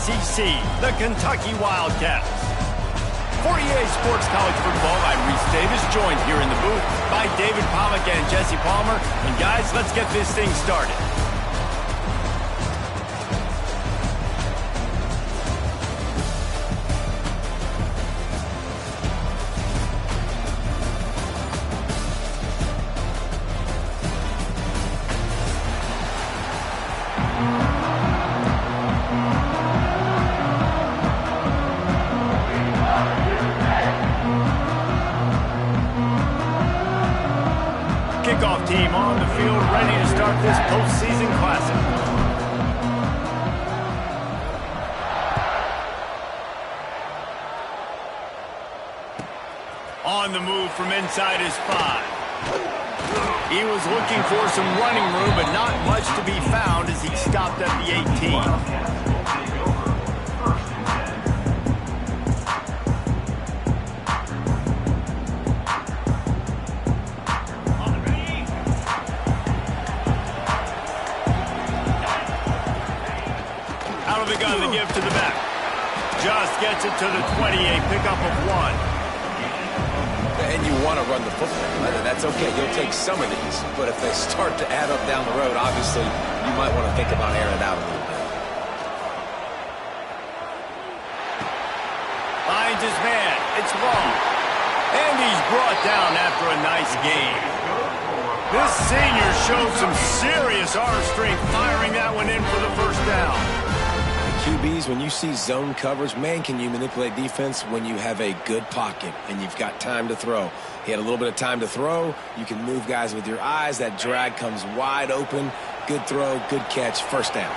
SEC, the Kentucky Wildcats. For EA Sports College Football, I'm Reese Davis, joined here in the booth by David Pollack and Jesse Palmer. And guys, let's get this thing started. Kickoff team on the field, ready to start this postseason classic. On the move from inside his 5. He was looking for some running room, but not much to be found as he stopped at the 18. The gun to give to the back. Just gets it to the 20, a pickup of 1. And you want to run the football. That's okay. You'll take some of these. But if they start to add up down the road, obviously, you might want to think about airing it out a little bit. Finds his man. It's long. And he's brought down after a nice game. This senior showed some serious arm strength firing that one in for the first down. QBs, when you see zone coverage, man, can you manipulate defense when you have a good pocket and you've got time to throw. He had a little bit of time to throw. You can move guys with your eyes. That drag comes wide open. Good throw, good catch, first down.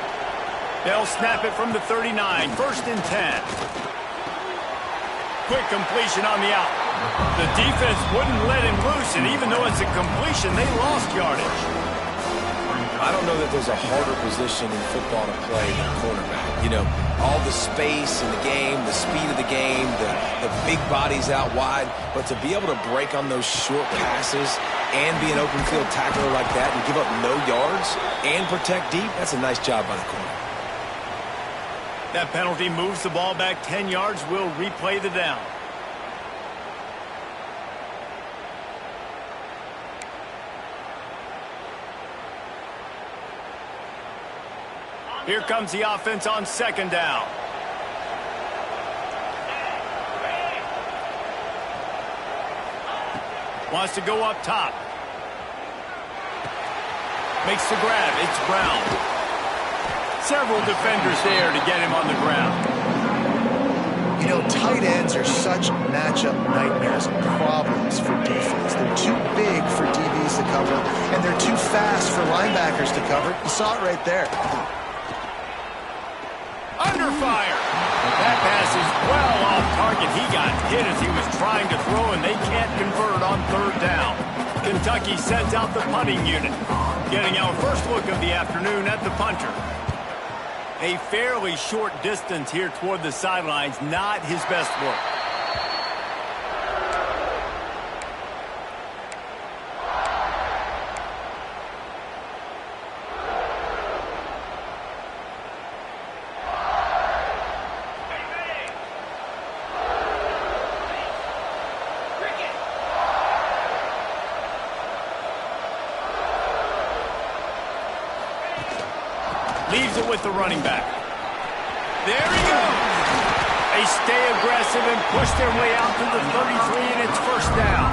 They'll snap it from the 39, 1st and 10. Quick completion on the out. The defense wouldn't let him loose, and even though it's a completion, they lost yardage. I don't know that there's a harder position in football to play than cornerback. You know, all the space in the game, the speed of the game, the big bodies out wide. But to be able to break on those short passes and be an open field tackler like that and give up no yards and protect deep, that's a nice job by the corner. That penalty moves the ball back 10 yards. We'll replay the down. Here comes the offense on 2nd down. Wants to go up top. Makes the grab. It's Brown. Several defenders there to get him on the ground. You know, tight ends are such matchup nightmares and problems for defense. They're too big for DBs to cover, and they're too fast for linebackers to cover. You saw it right there. Under fire. That pass is well off target. He got hit as he was trying to throw, and they can't convert on 3rd down. Kentucky sends out the punting unit. Getting our first look of the afternoon at the punter. A fairly short distance here toward the sidelines. Not his best work. Leaves it with the running back. There he goes. They stay aggressive and push their way out to the 33, and it's 1st down.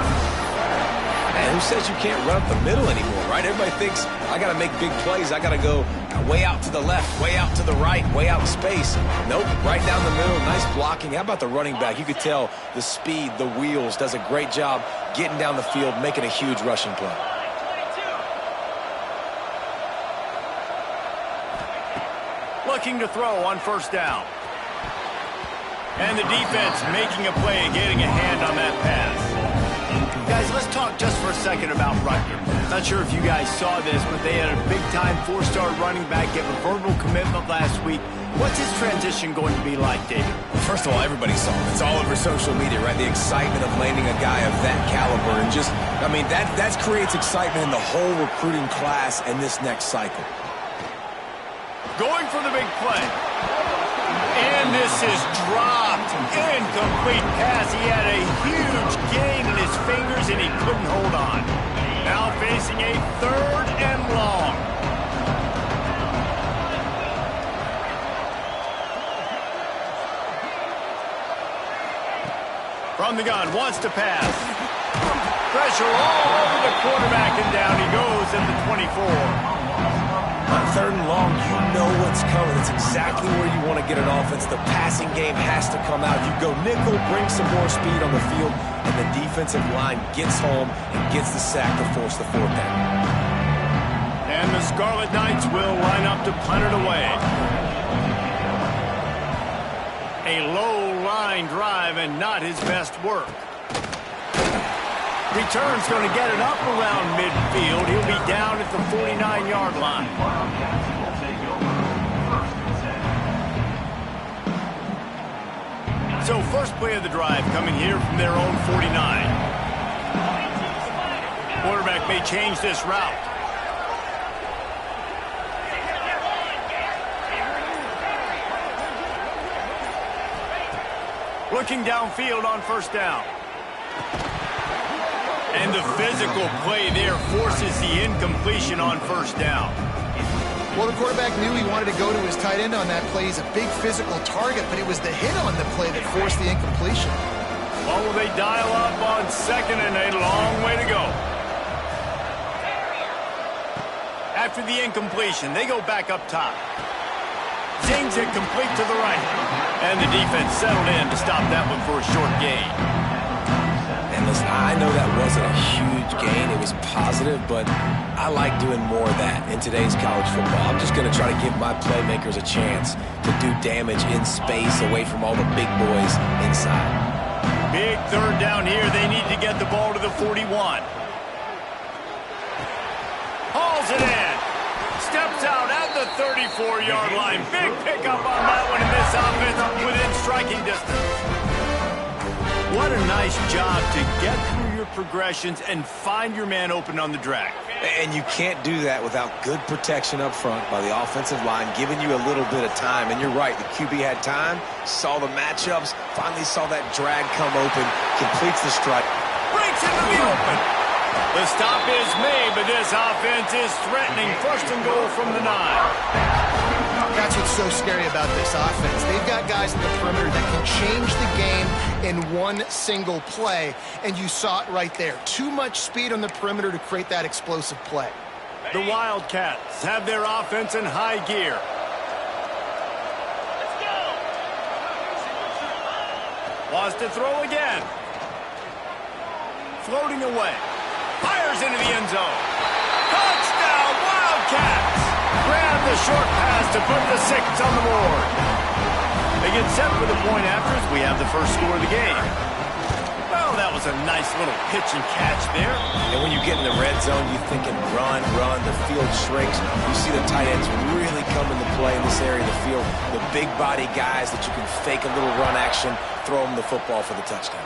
Man, who says you can't run up the middle anymore, right? Everybody thinks, I got to make big plays. I got to go way out to the left, way out to the right, way out in space. Nope, right down the middle. Nice blocking. How about the running back? You could tell the speed, the wheels, does a great job getting down the field, making a huge rushing play. Looking to throw on 1st down. And the defense making a play and getting a hand on that pass. Guys, let's talk just for a second about Rutgers. Not sure if you guys saw this, but they had a big-time 4-star running back give a verbal commitment last week. What's his transition going to be like, David? First of all, everybody saw it. It's all over social media, right? The excitement of landing a guy of that caliber. And just, I mean, that creates excitement in the whole recruiting class and this next cycle. Going for the big play. And this is dropped. Incomplete pass. He had a huge gain in his fingers, and he couldn't hold on. Now facing a 3rd and long. From the gun, wants to pass. Pressure all over the quarterback, and down he goes at the 24. On 3rd and long, you know what's coming. It's exactly where you want to get an offense. The passing game has to come out. You go nickel, bring some more speed on the field, and the defensive line gets home and gets the sack to force the 4th down. And the Scarlet Knights will line up to punt it away. A low line drive and not his best work. Return's going to get it up around midfield. He'll be down at the 49-yard line. So first play of the drive coming here from their own 49. Quarterback may change this route. Looking downfield on 1st down. And the physical play there forces the incompletion on 1st down. Well, the quarterback knew he wanted to go to his tight end on that play. He's a big physical target, but it was the hit on the play that forced the incompletion. Well, will they dial up on 2nd and a long way to go? After the incompletion, they go back up top. Zings it complete to the right. And the defense settled in to stop that one for a short gain. And listen, I know that wasn't a huge gain. It was positive, but I like doing more of that in today's college football. I'm just going to try to give my playmakers a chance to do damage in space away from all the big boys inside. Big 3rd down here. They need to get the ball to the 41. Hauls it in. Steps out at the 34-yard line. Big pickup on that one, and this offense within striking distance. What a nice job to get through your progressions and find your man open on the drag. And you can't do that without good protection up front by the offensive line, giving you a little bit of time. And you're right, the QB had time, saw the matchups, finally saw that drag come open, completes the strike. Breaks into the open. The stop is made, but this offense is threatening 1st and goal from the 9. That's what's so scary about this offense. They've got guys in the perimeter that can change the game in one single play, and you saw it right there. Too much speed on the perimeter to create that explosive play. The Wildcats have their offense in high gear. Wants to throw again. Floating away. Fires into the end zone. Touchdown, Wildcats! Grab the short pass to put the 6 on the board. They get set for the point after as we have the first score of the game. Well, that was a nice little pitch and catch there. And when you get in the red zone, you're thinking run, the field shrinks. You see the tight ends really come into play in this area of the field. The big body guys that you can fake a little run action, throw them the football for the touchdown.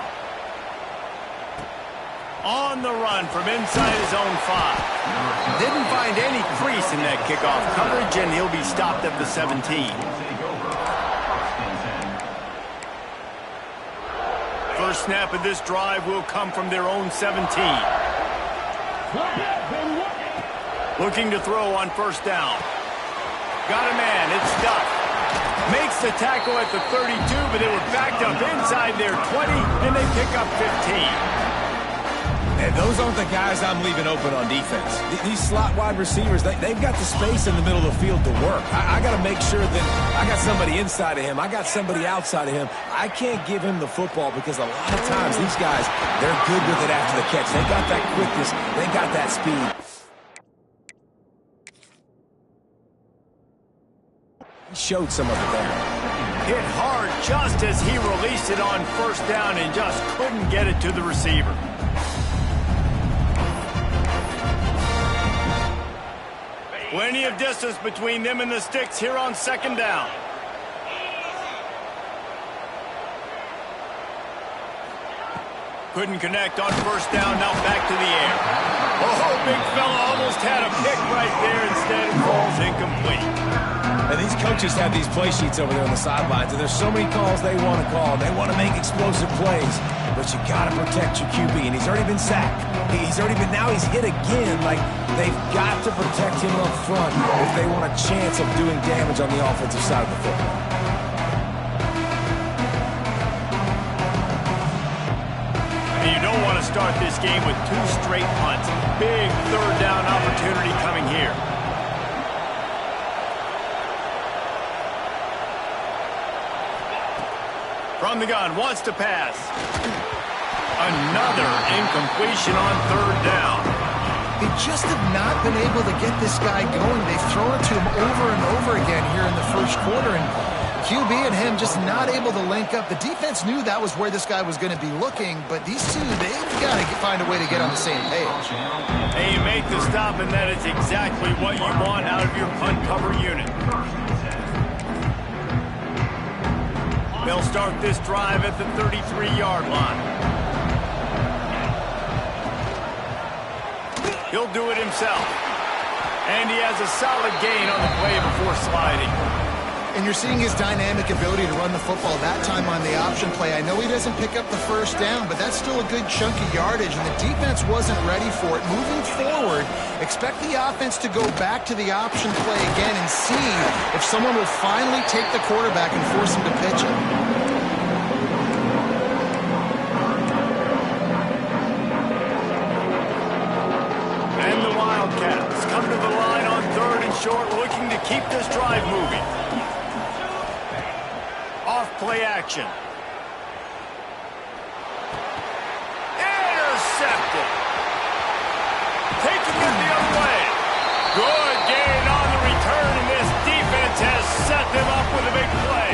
On the run from inside his own 5. Didn't find any crease in that kickoff coverage, and he'll be stopped at the 17. First snap of this drive will come from their own 17. Looking to throw on 1st down. Got a man, it's Duff. Makes the tackle at the 32, but they were backed up inside their 20, and they pick up 15. And those aren't the guys I'm leaving open on defense. These slot wide receivers, they've got the space in the middle of the field to work. I got to make sure that I got somebody inside of him. I got somebody outside of him. I can't give him the football because a lot of times these guys, they're good with it after the catch. They got that quickness. They got that speed. He showed some of it there. Hit hard just as he released it on 1st down and just couldn't get it to the receiver. Plenty of distance between them and the sticks here on 2nd down. Couldn't connect on 1st down, now back to the air. Oh, big fella almost had a pick right there. Instead, it falls incomplete. And these coaches have these play sheets over there on the sidelines, and there's so many calls they want to call. They want to make explosive plays, but you got to protect your QB, and he's already been sacked. Now he's hit again. Like, they've got to protect him up front if they want a chance of doing damage on the offensive side of the football. And you don't want to start this game with 2 straight punts. Big third down opportunity coming here. From the gun, wants to pass. Another incompletion on third down. They just have not been able to get this guy going. They've thrown it to him over and over again here in the first quarter, and QB and him just not able to link up. The defense knew that was where this guy was going to be looking, but these two, they've got to find a way to get on the same page. And you make the stop, and that is exactly what you want out of your punt cover unit. They'll start this drive at the 33-yard line. He'll do it himself. And he has a solid gain on the play before sliding. And you're seeing his dynamic ability to run the football that time on the option play. I know he doesn't pick up the first down, but that's still a good chunk of yardage, and the defense wasn't ready for it. Moving forward, expect the offense to go back to the option play again and see if someone will finally take the quarterback and force him to pitch it. And the Wildcats come to the line on 3rd and short, looking to keep this drive moving. Off-play action. Intercepted. Taking it the other way. Good gain on the return, and this defense has set them up with a big play.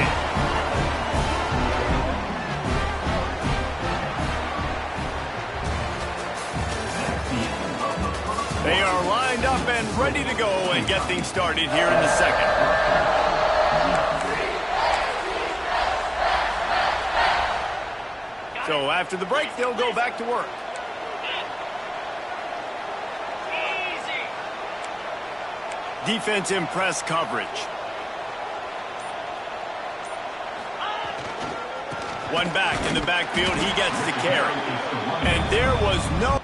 They are lined up and ready to go and get things started here in the second. So after the break, they'll go back to work. Defense in press coverage. One back in the backfield. He gets the carry. And there was no...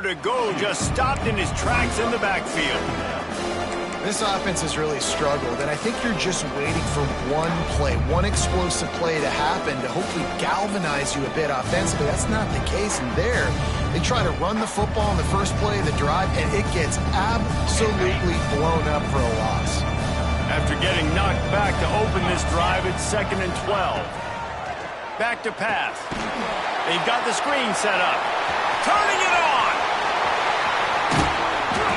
to go, just stopped in his tracks in the backfield. This offense has really struggled, and I think you're just waiting for one play, one explosive play to happen to hopefully galvanize you a bit offensively. That's not the case in there. They try to run the football in the first play of the drive, and it gets absolutely blown up for a loss. After getting knocked back to open this drive, it's 2nd and 12. Back to pass. They've got the screen set up. Turning it on.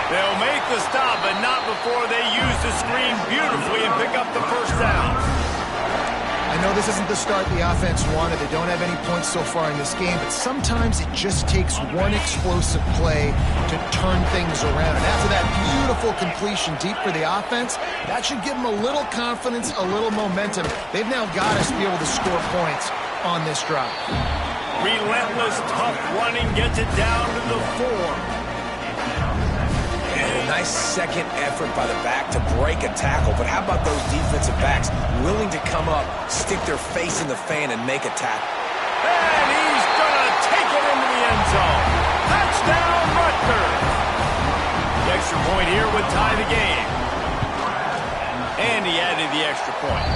They'll make the stop, but not before they use the screen beautifully and pick up the first down. I know this isn't the start the offense wanted. They don't have any points so far in this game, but sometimes it just takes one explosive play to turn things around. And after that beautiful completion deep for the offense, that should give them a little confidence, a little momentum. They've now got us to be able to score points on this drive. Relentless, tough running gets it down to the 4. And a nice second effort by the back to break a tackle. But how about those defensive backs willing to come up, stick their face in the fan, and make a tackle? And he's going to take it into the end zone. Touchdown, Rutgers. The extra point here would tie the game. And he added the extra point.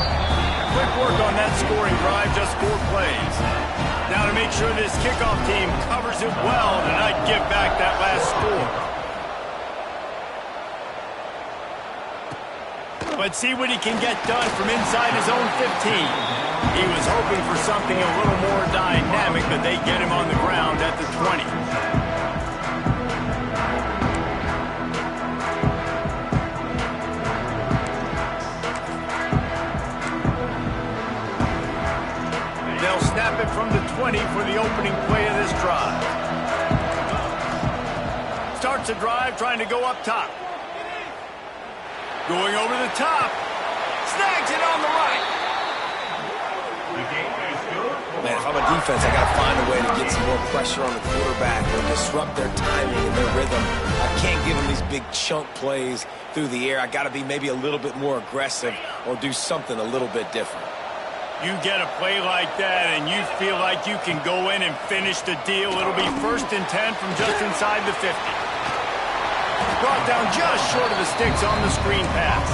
Quick work on that scoring drive, just 4 plays. Now to make sure this kickoff team covers it well and not give back that last score. But see what he can get done from inside his own 15. He was hoping for something a little more dynamic, but they get him on the ground at the 20. starts a drive trying to go up top. Going over the top. Snags it on the right. Man, if I'm a defense, I got to find a way to get some more pressure on the quarterback or disrupt their timing and their rhythm. I can't give them these big chunk plays through the air. I got to be maybe a little bit more aggressive or do something a little bit different. You get a play like that and you feel like you can go in and finish the deal. It'll be 1st and 10 from just inside the 50. Brought down just short of the sticks on the screen pass.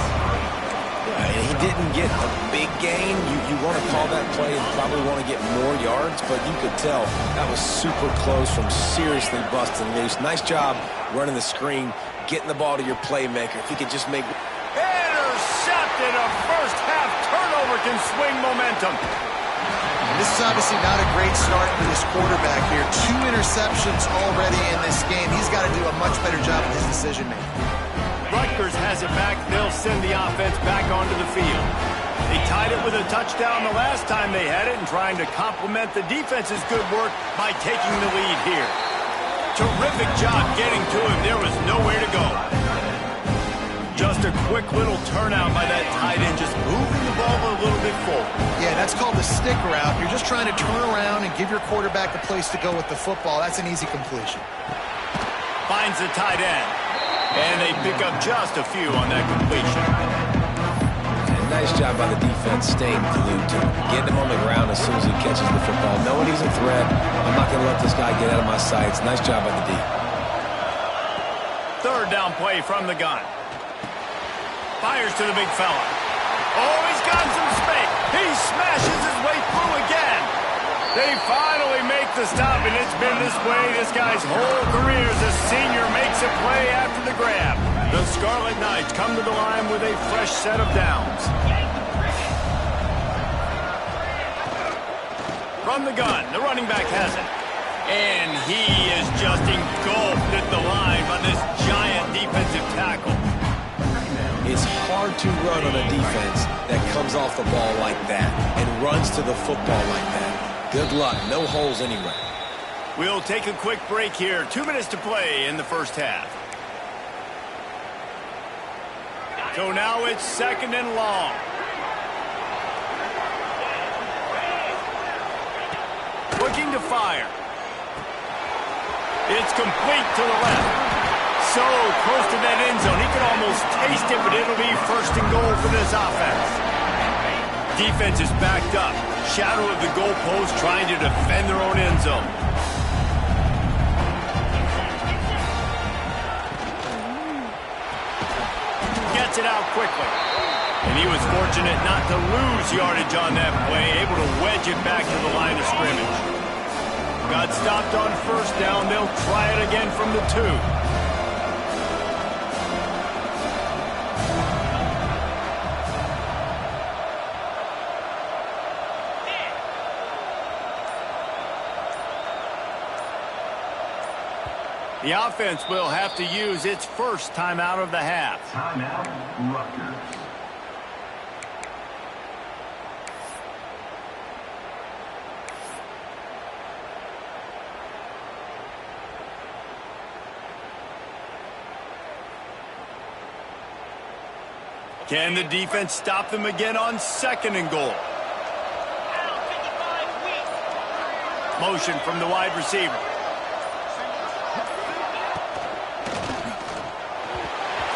And he didn't get a big gain. You want to call that play and probably want to get more yards, but you could tell that was super close from seriously busting loose. Nice job running the screen, getting the ball to your playmaker. If he could just make... Intercepted. A first-half turnover can swing momentum. This is obviously not a great start for this quarterback here. 2 interceptions already in this game. He's got to do a much better job of his decision-making. Rutgers has it back. They'll send the offense back onto the field. They tied it with a touchdown the last time they had it and trying to complement the defense's good work by taking the lead here. Terrific job getting to him. There was nowhere to go. Just a quick little turnout by that tight end, just moving the ball a little bit forward. Yeah, that's called the stick route. You're just trying to turn around and give your quarterback a place to go with the football. That's an easy completion. Finds the tight end. And they pick up just a few on that completion. And nice job by the defense staying glued to him. Getting him on the ground as soon as he catches the football. Knowing he's a threat. I'm not going to let this guy get out of my sights. Nice job by the D. 3rd down play from the gun. Fires to the big fella. Oh, he's got some space. He smashes his way through again. They finally make the stop, and it's been this way this guy's whole career as a senior makes a play after the grab. The Scarlet Knights come to the line with a fresh set of downs. From the gun, the running back has it. And he is just engulfed at the line by this giant defensive tackle. It's hard to run on a defense that comes off the ball like that and runs to the football like that. Good luck. No holes anywhere. We'll take a quick break here. 2 minutes to play in the first half. So now it's 2nd and long. Looking to fire. It's complete to the left. So close to that end zone. He could almost taste it, but it'll be 1st and goal for this offense. Defense is backed up. Shadow of the goalpost trying to defend their own end zone. Gets it out quickly. And he was fortunate not to lose yardage on that play, able to wedge it back to the line of scrimmage. Got stopped on 1st down. They'll try it again from the 2. The offense will have to use its first timeout of the half. Timeout, Rutgers. Can the defense stop them again on 2nd and goal? Motion from the wide receiver.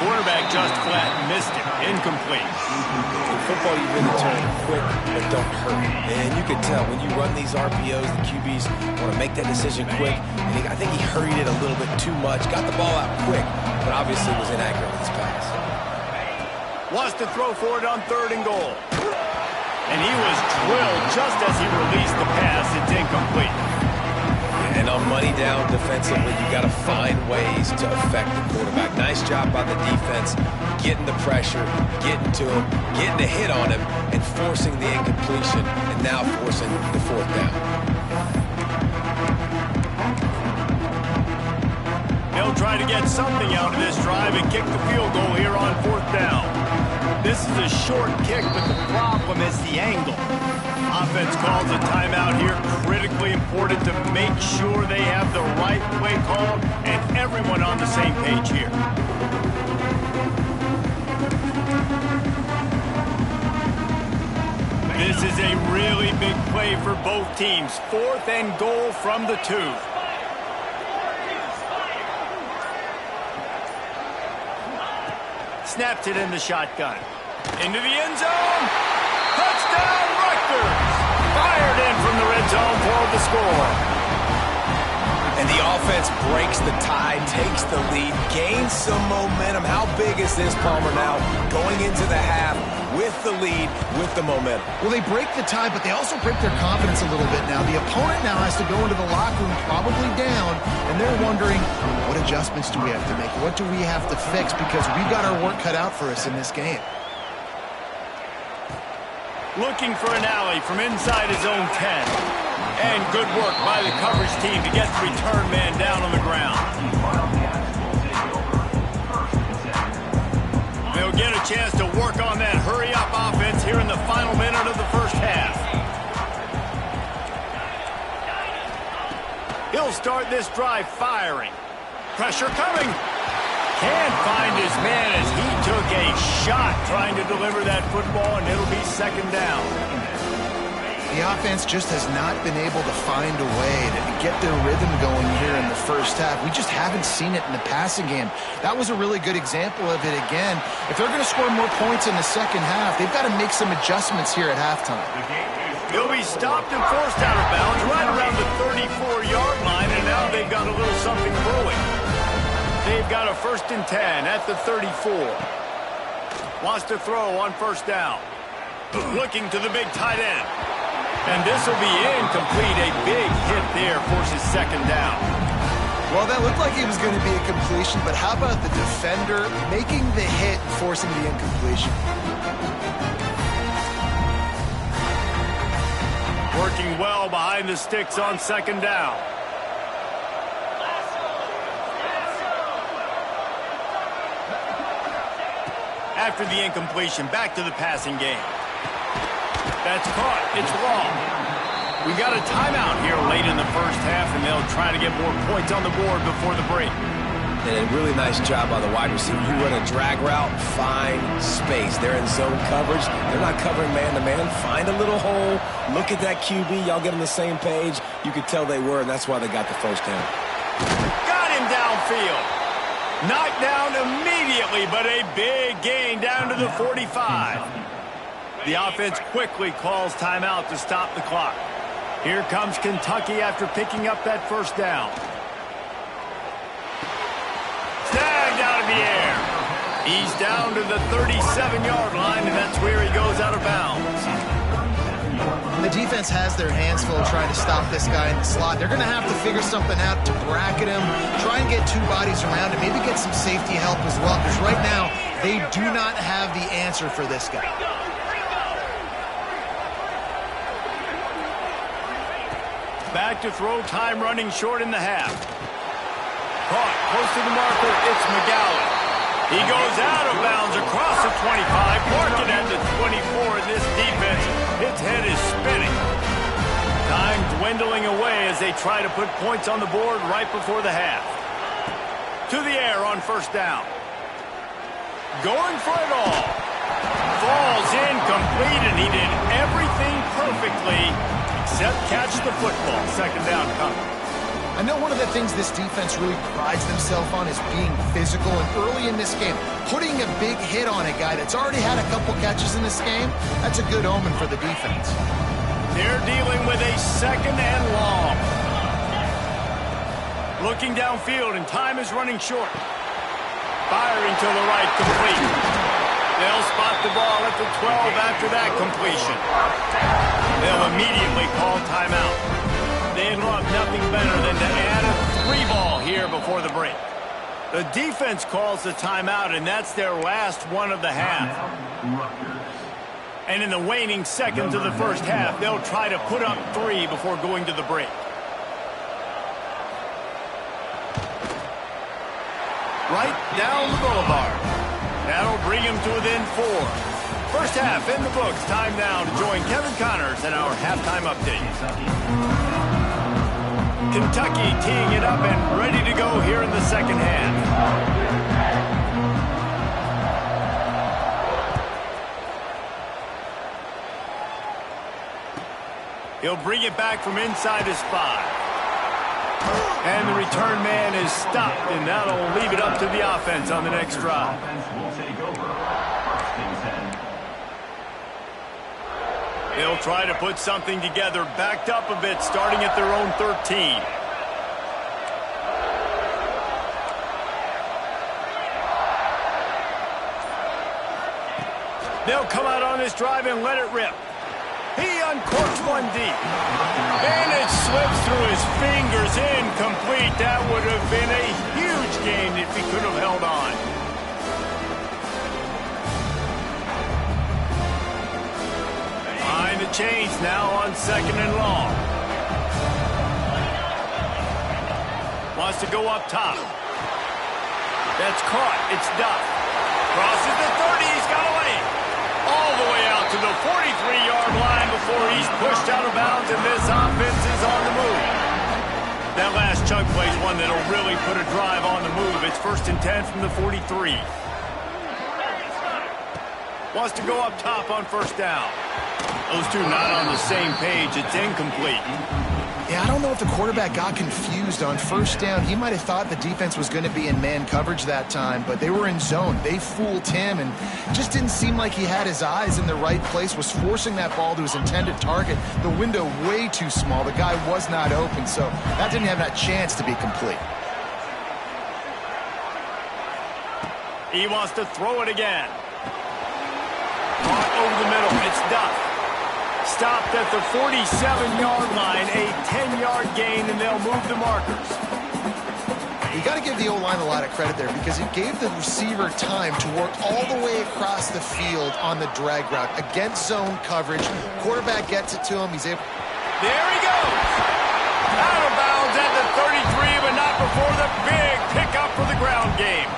Quarterback just flat missed it. Incomplete. In football, you really turn quick, but don't hurry. And you can tell when you run these RPOs, the QBs want to make that decision quick. And I think he hurried it a little bit too much. Got the ball out quick, but obviously was inaccurate with his pass. Wants to throw for it on 3rd and goal. And he was drilled just as he released the pass. It's incomplete. And on money down defensively, you got to find ways to affect the quarterback. Nice job by the defense, getting the pressure, getting to him, getting a hit on him, and forcing the incompletion, and now forcing the 4th down. They'll try to get something out of this drive and kick the field goal here on 4th down. This is a short kick, but the problem is the angle. Offense calls a timeout here. Critically important to make sure they have the right play called and everyone on the same page here. This is a really big play for both teams. 4th and goal from the 2. Snaps it in the shotgun. Into the end zone. Touchdown, Rutgers! Fired in from the red zone for the score. And the offense breaks the tie, takes the lead, gains some momentum. How big is this, Palmer, now going into the half with the lead, with the momentum? Well, they break the tie, but they also break their confidence a little bit now. The opponent now has to go into the locker room probably down, and they're wondering, what adjustments do we have to make? What do we have to fix? Because we've got our work cut out for us in this game. Looking for an alley from inside his own 10. And good work by the coverage team to get the return man down on the ground. They'll get a chance to work on that hurry-up offense here in the final minute of the first half. He'll start this drive firing. Pressure coming. Can't find his man as he took a shot trying to deliver that football, and it'll be 2nd down. The offense just has not been able to find a way to get their rhythm going here in the first half. We just haven't seen it in the passing game. That was a really good example of it again. If they're going to score more points in the second half, they've got to make some adjustments here at halftime. He'll be stopped and forced out of bounds right around the 34-yard line, and now they've got a little something brewing. They've got a 1st and 10 at the 34. Wants to throw on 1st down. Looking to the big tight end. And this will be incomplete. A big hit there forces 2nd down. Well, that looked like it was going to be a completion, but how about the defender making the hit and forcing the incompletion? Working well behind the sticks on 2nd down. After the incompletion, back to the passing game. That's caught. It's long. We got a timeout here late in the first half, and they'll try to get more points on the board before the break. And a really nice job by the wide receiver. You run a drag route, find space. They're in zone coverage. They're not covering man-to-man. Find a little hole. Look at that QB. Y'all get on the same page. You could tell they were, and that's why they got the 1st down. Got him downfield. Knocked down immediately, but a big gain down to the 45. The offense quickly calls timeout to stop the clock. Here comes Kentucky after picking up that 1st down. Snagged out of the air. He's down to the 37-yard line, and that's where he goes out of bounds. The defense has their hands full trying to stop this guy in the slot. They're going to have to figure something out to bracket him, try and get 2 bodies around him, maybe get some safety help as well, because right now they do not have the answer for this guy. Back to throw, time running short in the half. Caught, close to the marker, it's McGowan. He goes out of bounds across the 25, marking at the 24 in this defense. His head is spinning. Time dwindling away as they try to put points on the board right before the half. To the air on 1st down. Going for it all. Falls incomplete, and he did everything perfectly except catch the football. 2nd down coming. I know one of the things this defense really prides themselves on is being physical, and early in this game, putting a big hit on a guy that's already had a couple catches in this game, that's a good omen for the defense. They're dealing with a 2nd and long. Looking downfield, and time is running short. Firing to the right, complete. They'll spot the ball at the 12 after that completion. They'll immediately call timeout. They'd love nothing better than to add a 3-ball here before the break. The defense calls the timeout, and that's their last one of the half. And in the waning seconds of the first half, they'll try to put up 3 before going to the break. Right down the boulevard. That'll bring him to within 4. First half in the books. Time now to join Kevin Connors in our halftime update. Kentucky teeing it up and ready to go here in the second half. He'll bring it back from inside his 5. And the return man is stopped, and that'll leave it up to the offense on the next drive. They'll try to put something together, backed up a bit, starting at their own 13. They'll come out on this drive and let it rip. He uncorks one deep. And it slips through his fingers, incomplete. That would have been a huge gain if he could have held on. Behind the chains now on 2nd and long. Wants to go up top. That's caught. It's Duff. Crosses the 30. He's got away. All the way out to the 43-yard line before he's pushed out of bounds, and this offense is on the move. That last chunk play is one that'll really put a drive on the move. It's 1st and 10 from the 43. Wants to go up top on 1st down. Those two not on the same page. It's incomplete. Yeah, I don't know if the quarterback got confused on 1st down. He might have thought the defense was going to be in man coverage that time, but they were in zone. They fooled him, and just didn't seem like he had his eyes in the right place, was forcing that ball to his intended target. The window way too small. The guy was not open, so that didn't have that chance to be complete. He wants to throw it again. Caught over the middle. It's Duff. Stopped at the 47-yard line, a 10-yard gain, and they'll move the markers. You got to give the O-line a lot of credit there because it gave the receiver time to work all the way across the field on the drag route against zone coverage. Quarterback gets it to him. He's able. There he goes. Out of bounds at the 33, but not before the big pickup for the ground game.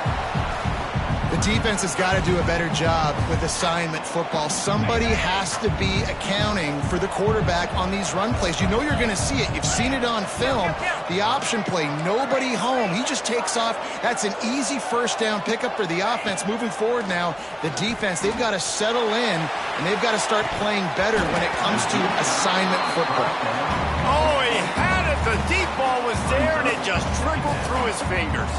The defense has got to do a better job with assignment football. Somebody has to be accounting for the quarterback on these run plays. You know you're going to see it. You've seen it on film. The option play, nobody home. He just takes off. That's an easy 1st down pickup for the offense. Moving forward now, the defense, they've got to settle in, and they've got to start playing better when it comes to assignment football. Oh, he had it. The deep ball was there, and it just trickled through his fingers.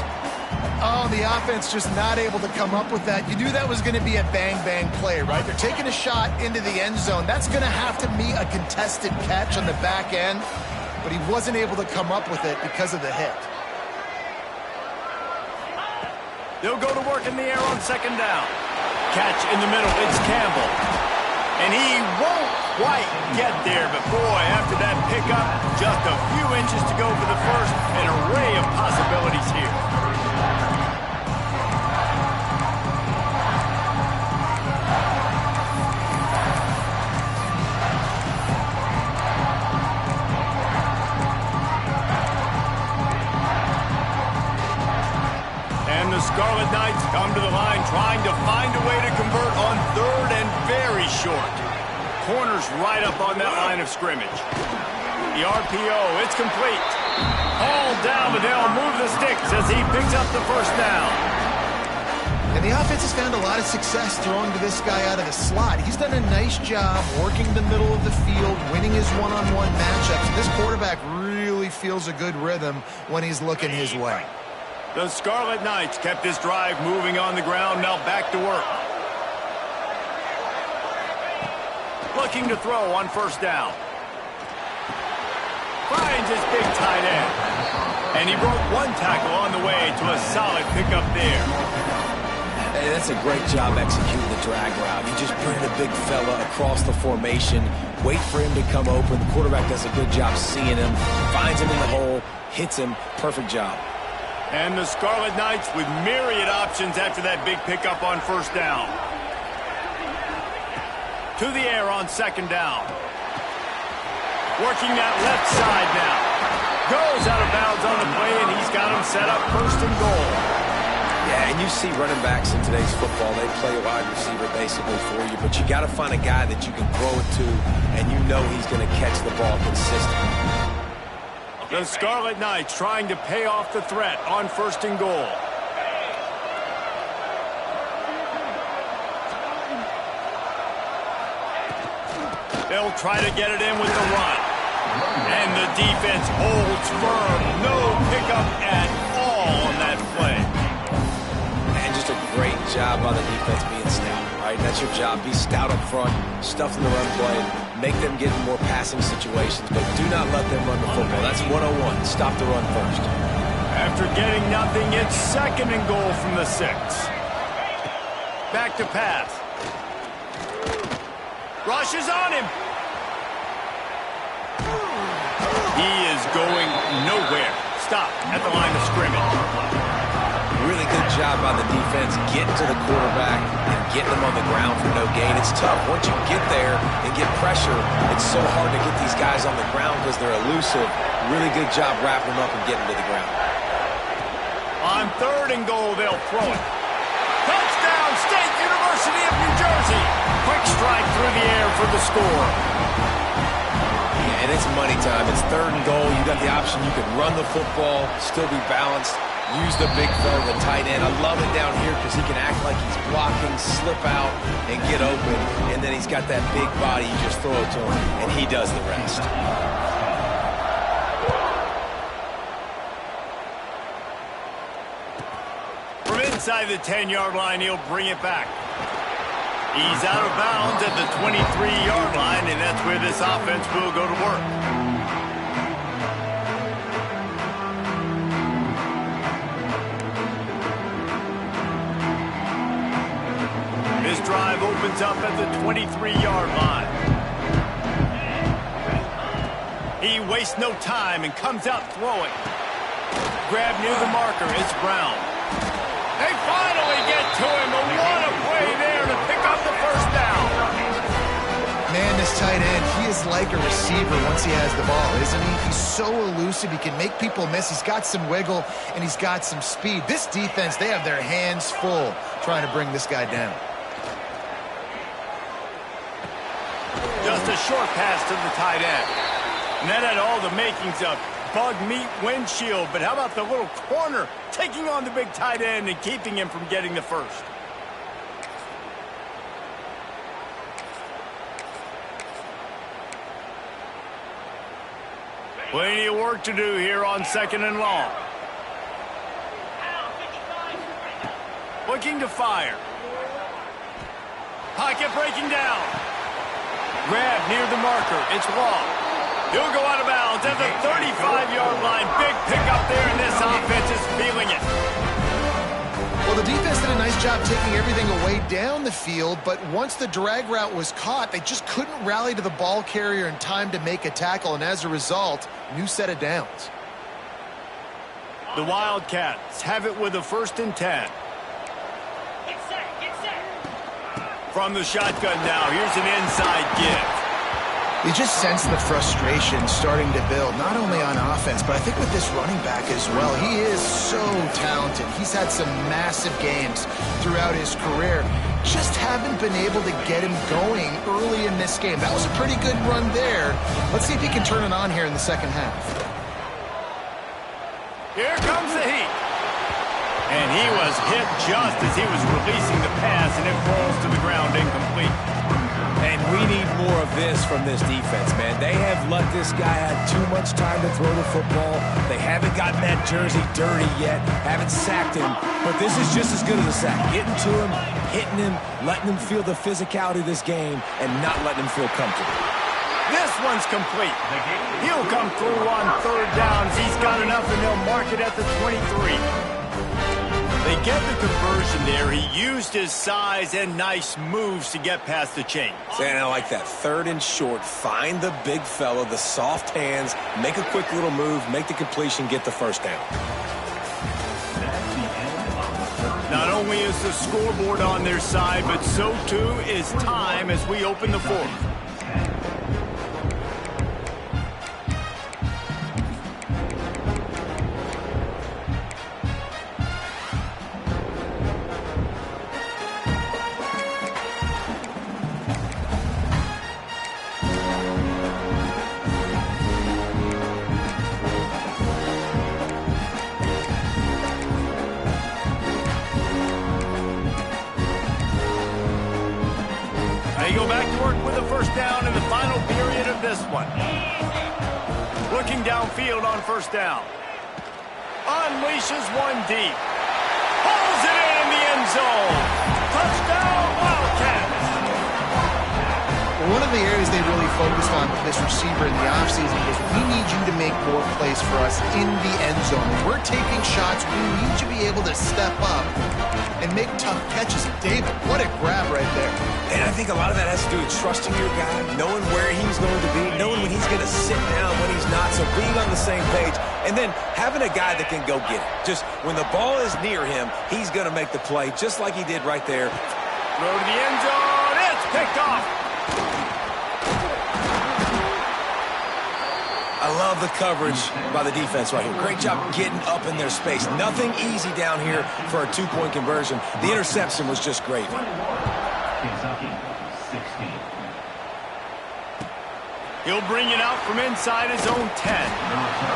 Oh, the offense just not able to come up with that. You knew that was going to be a bang-bang play, right? They're taking a shot into the end zone. That's going to have to be a contested catch on the back end, but he wasn't able to come up with it because of the hit. They'll go to work in the air on 2nd down. Catch in the middle. It's Campbell. And he won't quite get there, but boy, after that pickup, just a few inches to go for the first. An array of possibilities here. The Scarlet Knights come to the line trying to find a way to convert on 3rd and very short. Corner's right up on that line of scrimmage. The RPO, it's complete. Hauled down, but they'll move the sticks as he picks up the 1st down. And the offense has found a lot of success throwing to this guy out of the slot. He's done a nice job working the middle of the field, winning his one-on-one matchups. This quarterback really feels a good rhythm when he's looking his way. The Scarlet Knights kept this drive moving on the ground, now back to work. Looking to throw on 1st down. Finds his big tight end. And he broke one tackle on the way to a solid pickup there. Hey, that's a great job executing the drag route. You just bring the big fella across the formation, wait for him to come open. The quarterback does a good job seeing him, finds him in the hole, hits him. Perfect job. And the Scarlet Knights with myriad options after that big pickup on 1st down. To the air on 2nd down. Working that left side now. Goes out of bounds on the play, and he's got him set up 1st and goal. Yeah, Yeah, and you see running backs in today's football, they play a wide receiver basically for you, but you got to find a guy that you can throw it to, and you know he's going to catch the ball consistently. The Scarlet Knights trying to pay off the threat on 1st and goal. They'll try to get it in with the run. And the defense holds firm. No pickup at all on that play. And just a great job by the defense being stout. All right, that's your job. Be stout up front, stuff in the run play, make them get in more passing situations, but do not let them run the football. That's 101. Stop the run first. After getting nothing, it's 2nd and goal from the 6. Back to pass. Rushes on him. He is going nowhere. Stop at the line of scrimmage. Really good job by the defense getting to the quarterback and getting him on the ground for no gain. It's tough. Once you get there and get pressure, it's so hard to get these guys on the ground because they're elusive. Really good job wrapping them up and getting to the ground. On 3rd and goal, they'll throw it. Touchdown, State University of New Jersey. Quick strike through the air for the score. And it's money time. It's 3rd and goal. You got the option. You can run the football, still be balanced, use the big fella, the tight end. I love it down here because he can act like he's blocking, slip out, and get open. And then he's got that big body. You just throw it to him, and he does the rest. From inside the 10-yard line, he'll bring it back. He's out of bounds at the 23-yard line, and that's where this offense will go to work. This drive opens up at the 23-yard line. He wastes no time and comes out throwing. Grab near the marker, it's Brown. They finally get to him, and what a play there to pick up the 1st down. Man, this tight end, he is like a receiver once he has the ball, isn't he? He's so elusive, he can make people miss. He's got some wiggle, and he's got some speed. This defense, they have their hands full trying to bring this guy down. Just a short pass to the tight end. And that had all the makings of bug meat windshield, but how about the little corner taking on the big tight end and keeping him from getting the 1st? Plenty of work to do here on 2nd and long. Looking to fire. Pocket breaking down. Grab near the marker. It's Long. He'll go out of bounds at the 35-yard line. Big pickup there, and this offense is feeling it. Well, the defense did a nice job taking everything away down the field, but once the drag route was caught, they just couldn't rally to the ball carrier in time to make a tackle, and as a result, new set of downs. The Wildcats have it with a 1st and 10. From the shotgun now, here's an inside give. You just sense the frustration starting to build, not only on offense, but I think with this running back as well. He is so talented. He's had some massive games throughout his career. Just haven't been able to get him going early in this game. That was a pretty good run there. Let's see if he can turn it on here in the 2nd half. Here comes the heat. And he was hit just as he was releasing the pass, and it falls to the ground incomplete. And we need more of this from this defense, man. They have let this guy have too much time to throw the football. They haven't gotten that jersey dirty yet, haven't sacked him. But this is just as good as a sack. Getting to him, hitting him, letting him feel the physicality of this game, and not letting him feel comfortable. This one's complete. He'll come through on 3rd downs. He's got enough, and they'll mark it at the 23. They get the conversion there. He used his size and nice moves to get past the chains. And I like that. 3rd and short. Find the big fella, the soft hands, make a quick little move, make the completion, get the 1st down. Not only is the scoreboard on their side, but so too is time as we open the 4th. go back to work with a first down in the final period of this one. Looking downfield on first down. Unleashes one deep. Pulls it in the end zone. Touchdown, Wildcats. One of the areas they really focused on with this receiver in the offseason is we need you to make more plays for us in the end zone. When we're taking shots, we need you to be able to step up and make tough catches. David, what a grab right there. And I think a lot of that has to do with trusting your guy, knowing where he's going to be, knowing when he's going to sit down, when he's not, so being on the same page, and then having a guy that can go get it. Just when the ball is near him, he's going to make the play, just like he did right there. Throw to the end zone. It's picked off. I love the coverage by the defense right here. Great job getting up in their space. Nothing easy down here for a two-point conversion. The interception was just great. Kentucky, 16. He'll bring it out from inside his own 10.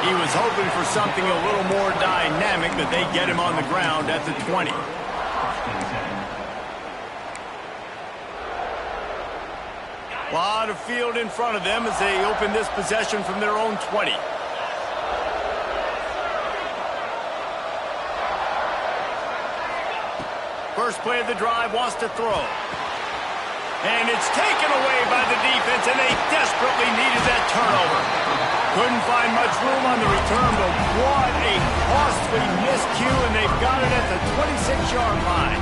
He was hoping for something a little more dynamic, but they get him on the ground at the 20. A lot of field in front of them as they open this possession from their own 20. First play of the drive, wants to throw. And it's taken away by the defense, and they desperately needed that turnover. Couldn't find much room on the return, but what a costly miscue, and they've got it at the 26-yard line.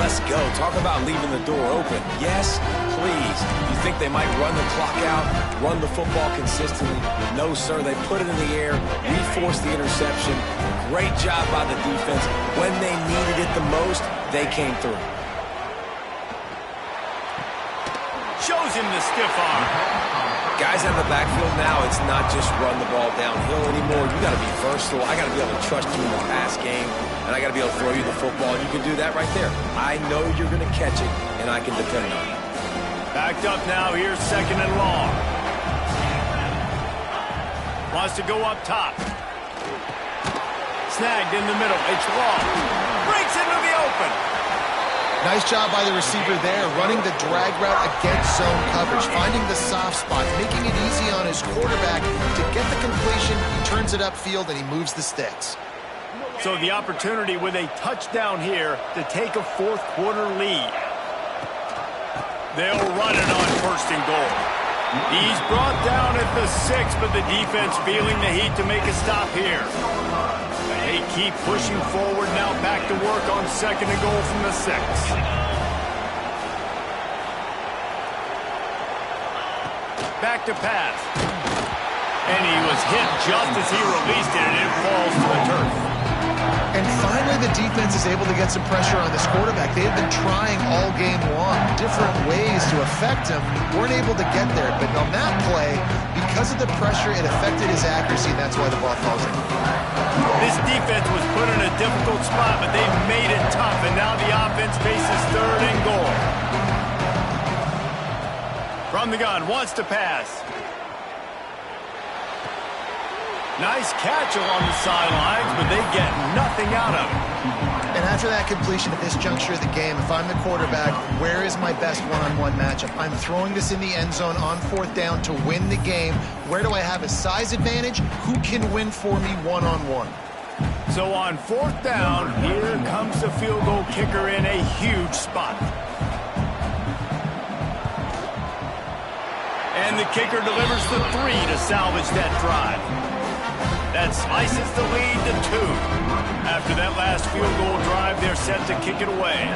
Let's go. Talk about leaving the door open. Yes, please. You think they might run the clock out, run the football consistently? No, sir. They put it in the air. We forced the interception. Great job by the defense. When they needed it the most, they came through. Shows him the stiff arm. Guys out of the backfield now, it's not just run the ball downhill anymore. You got to be versatile. I got to be able to trust you in the pass game, and I got to be able to throw you the football. And you can do that right there. I know you're going to catch it, and I can depend on it. Backed up now. Here's second and long. Wants to go up top. Snagged in the middle. It's long. Breaks into the open. Nice job by the receiver there, running the drag route against zone coverage, finding the soft spot, making it easy on his quarterback to get the completion. He turns it upfield, and he moves the sticks. So the opportunity with a touchdown here to take a fourth-quarter lead. They'll run it on first and goal. He's brought down at the 6, but the defense feeling the heat to make a stop here. They keep pushing forward now, back to work on second and goal from the 6. Back to pass. And he was hit just as he released it, and it falls to the turf. And finally, the defense is able to get some pressure on this quarterback. They've been trying all game long, different ways to affect him. Weren't able to get there, but on that play, because of the pressure, it affected his accuracy, and that's why the ball falls in. This defense was put in a difficult spot, but they made it tough, and now the offense faces third and goal. From the gun, wants to pass. Nice catch along the sidelines, but they get nothing out of it. And after that completion at this juncture of the game, if I'm the quarterback, where is my best one-on-one matchup? I'm throwing this in the end zone on fourth down to win the game. Where do I have a size advantage? Who can win for me one-on-one? So on fourth down, here comes the field goal kicker in a huge spot. And the kicker delivers the 3 to salvage that drive. That slices the lead to 2. After that last field goal drive, they're set to kick it away.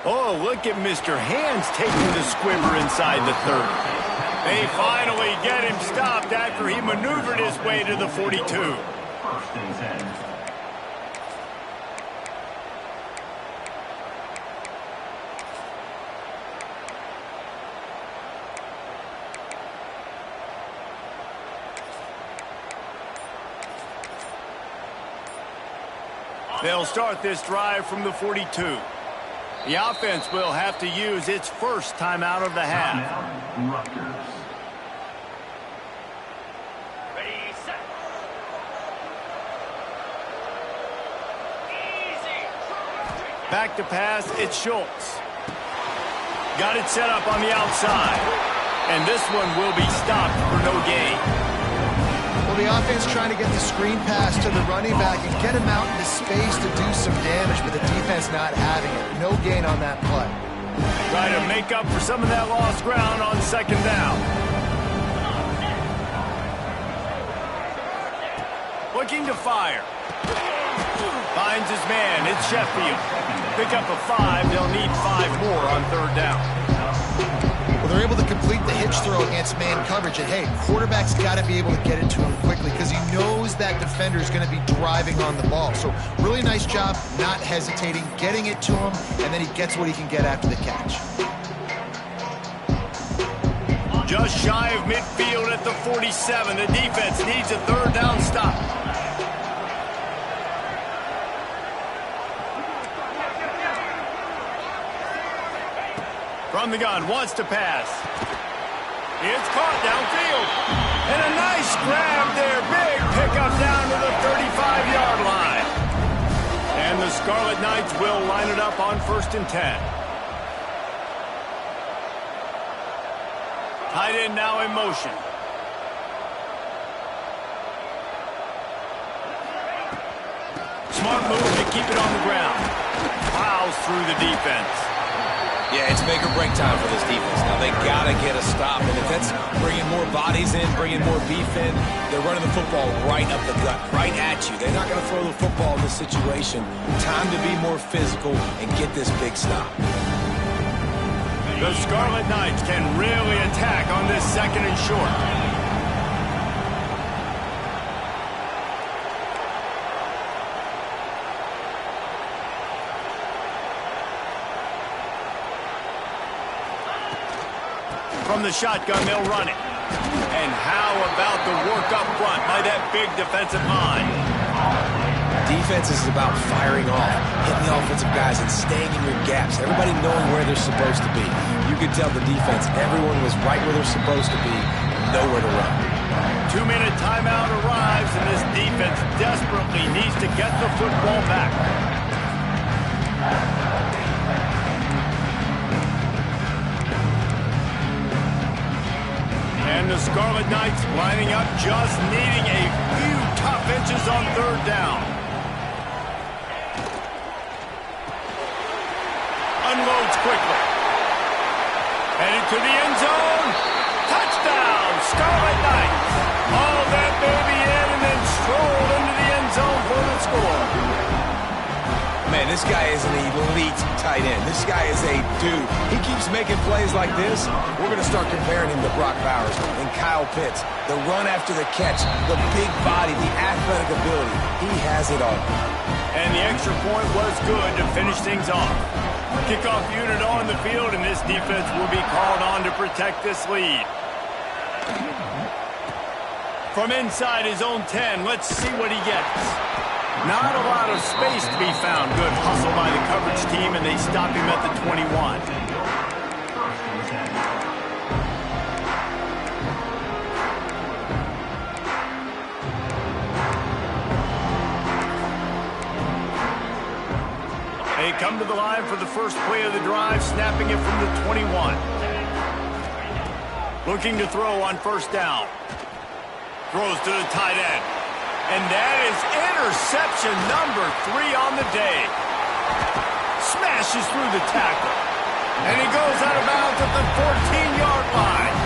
Oh, look at Mr. Hands taking the squibber inside the 30. They finally get him stopped after he maneuvered his way to the 42. First and 10. They'll start this drive from the 42. The offense will have to use its first timeout of the half. Timeout, Rutgers. Ready, set. Easy. Back to pass, it's Schultz. Got it set up on the outside. And this one will be stopped for no gain. Well, the offense trying to get the screen pass to the running back and get him out into space to do some damage, but the defense not having it. No gain on that play. Try to make up for some of that lost ground on second down. Looking to fire. Finds his man. It's Sheffield. Pick up a 5. They'll need 5 more on third down. Well, they're able to complete the hitch throw against man coverage. And, hey, quarterback's got to be able to get it to him quickly because he knows that defender is going to be driving on the ball. So really nice job not hesitating, getting it to him, and then he gets what he can get after the catch. Just shy of midfield at the 47. The defense needs a third down stop. From the gun, wants to pass. It's caught downfield. And a nice grab there. Big pickup down to the 35-yard line. And the Scarlet Knights will line it up on 1st and 10. Tight end now in motion. Smart move to keep it on the ground. Plows through the defense. Yeah, it's make or break time for this defense. Now, they got to get a stop. And if that's bringing more bodies in, bringing more beef in, they're running the football right up the gut, right at you. They're not going to throw the football in this situation. Time to be more physical and get this big stop. The Scarlet Knights can really attack on this 2nd and short. From the shotgun, they'll run it. And how about the work up front by that big defensive line? Defense is about firing off, hitting the offensive guys, and staying in your gaps. Everybody knowing where they're supposed to be. You could tell the defense, everyone was right where they're supposed to be, nowhere to run. 2-minute timeout arrives, and this defense desperately needs to get the football back. And the Scarlet Knights lining up, just needing a few tough inches on third down. Unloads quickly. Headed to the end zone. Touchdown, Scarlet Knights. All that baby in and then strolled into the end zone for the score. Man, this guy is an elite tight end. This guy is a dude. He keeps making plays like this. We're going to start comparing him to Brock Bowers and Kyle Pitts. The run after the catch, the big body, the athletic ability. He has it all. And the extra point was good to finish things off. Kickoff unit on the field, and this defense will be called on to protect this lead. From inside his own 10, let's see what he gets. Not a lot of space to be found. Good hustle by the coverage team, and they stop him at the 21. They come to the line for the first play of the drive, snapping it from the 21. Looking to throw on 1st down. Throws to the tight end. And that is interception number 3 on the day. Smashes through the tackle. And he goes out of bounds at the 14-yard line.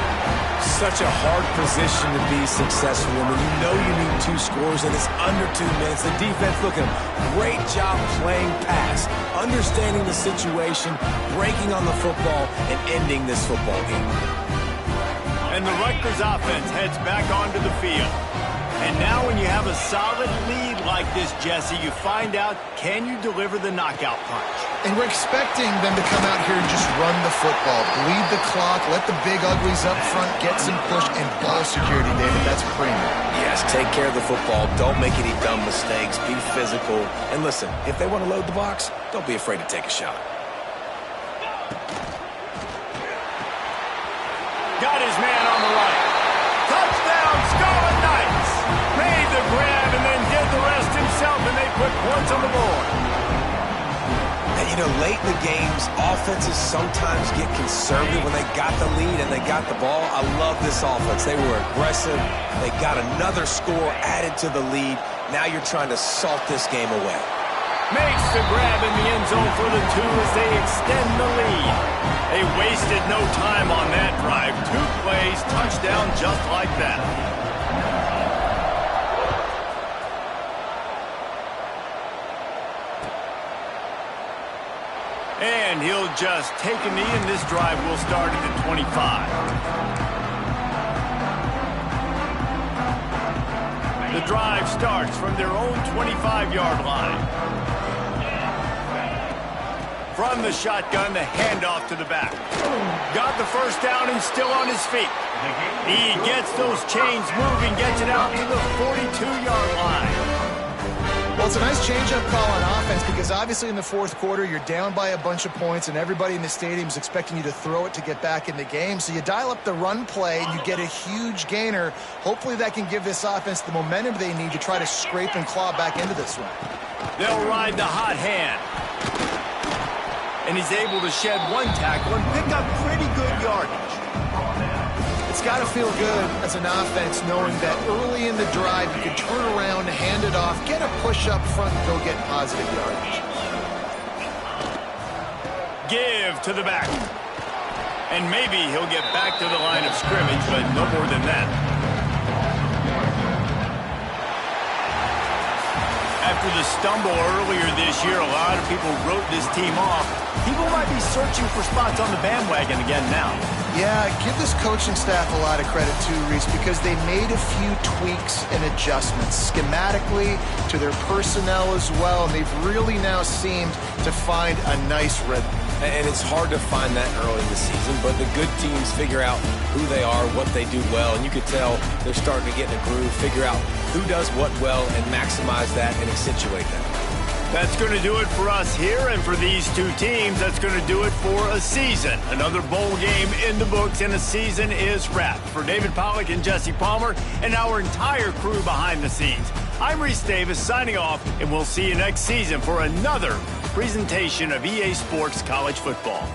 Such a hard position to be successful in when you know you need 2 scores and it's under 2 minutes. The defense, look at him. Great job playing pass, understanding the situation, breaking on the football, and ending this football game. And the Rutgers offense heads back onto the field. And now when you have a solid lead like this, Jesse, you find out, can you deliver the knockout punch? And we're expecting them to come out here and just run the football, bleed the clock, let the big uglies up front get some push, and ball security, David. That's premium. Yes, take care of the football. Don't make any dumb mistakes. Be physical. And listen, if they want to load the box, don't be afraid to take a shot. Got his man on the right. Touchdown, Scarlet Knights. Made the grab and then did the rest himself, and they put points on the board. And You know, late in the games, offenses sometimes get conservative when they got the lead and they got the ball. I love this offense. They were aggressive. They got another score added to the lead. Now you're trying to salt this game away. Makes the grab in the end zone for the 2 as they extend the lead. They wasted no time on that drive. 2 plays, touchdown just like that. And he'll just take a knee, and this drive will start at the 25. The drive starts from their own 25-yard line. From the shotgun, the handoff to the back. Got the first down and still on his feet. He gets those chains moving, gets it out to the 42-yard line. Well, it's a nice change-up call on offense because obviously in the fourth quarter, you're down by a bunch of points and everybody in the stadium is expecting you to throw it to get back in the game. So you dial up the run play and you get a huge gainer. Hopefully that can give this offense the momentum they need to try to scrape and claw back into this one. They'll ride the hot hand. And he's able to shed 1 tackle and pick up pretty good yardage. It's got to feel good as an offense knowing that early in the drive you can turn around, hand it off, get a push up front, and go get positive yardage. Give to the back. And maybe he'll get back to the line of scrimmage, but no more than that. After the stumble earlier this year, a lot of people wrote this team off. People might be searching for spots on the bandwagon again now. Yeah, give this coaching staff a lot of credit too, Reese, because they made a few tweaks and adjustments schematically to their personnel as well, and they've really now seemed to find a nice rhythm. And it's hard to find that early in the season, but the good teams figure out who they are, what they do well, and you could tell they're starting to get in a groove, figure out who does what well, and maximize that and accentuate that. That's going to do it for us here, and for these 2 teams, that's going to do it for a season. Another bowl game in the books, and a season is wrapped. For David Pollack and Jesse Palmer and our entire crew behind the scenes, I'm Reese Davis signing off, and we'll see you next season for another presentation of EA Sports College Football.